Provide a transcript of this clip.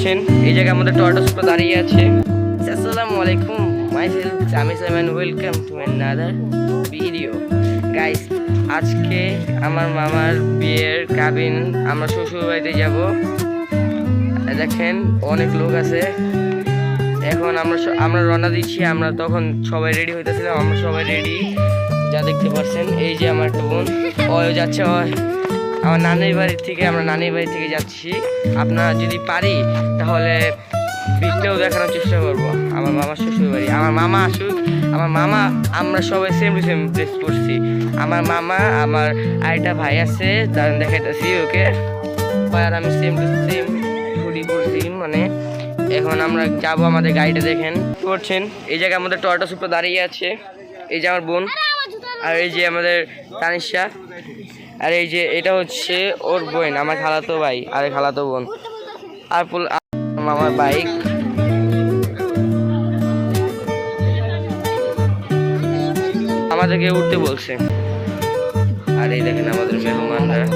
করছেন এই জায়গায় আমাদের টয়টা সুপার দাঁড়িয়ে আছে। আসসালামু আলাইকুম, মাইসেলফ আমি Saiman, welcome to another video guys. আজকে আমার মামার বিয়ের কাবিন, আমরা শ্বশুর বাড়িতে যাব। দেখেন অনেক লোক আছে। এখন আমরা রওনা দিচ্ছি। আমরা তখন সবাই রেডি হইতেছিলাম, আমরা সবাই রেডি, যা দেখতে পাচ্ছেন। এই যে আমার একটা বোন, ও যাচ্ছে আমার নানির বাড়ি থেকে, আমরা নানির বাড়ি থেকে যাচ্ছি। আপনারা যদি পারি তাহলে পিকটাও দেখানোর চেষ্টা করবো। আমার মামার শ্বশুর বাড়ি, আমার মামা আসুক। আমার মামা, আমরা সবাই সেম টু সেম ড্রেস পরছি। আমার মামা, আমার আরেকটা ভাই আছে, দাঁড়ান দেখাইতেছি ওকে। আর আমি সেম টু সেম হুডি পরছি। মানে এখন আমরা যাবো, আমাদের গাড়িটা দেখেন করছেন। এই জায়গায় আমাদের টয়টা সুপার দাঁড়িয়ে আছে। এই যে আমার বোন, আর এই যে আমাদের তানিশা, আর এই যে এটা হচ্ছে ওর বোন, আমার খালাতো ভাই আর খালাতো বোন, আর মামার বাইক। আমাদেরকে উঠতে বলছে। আর এই দেখেন আমাদের মেহমানরা।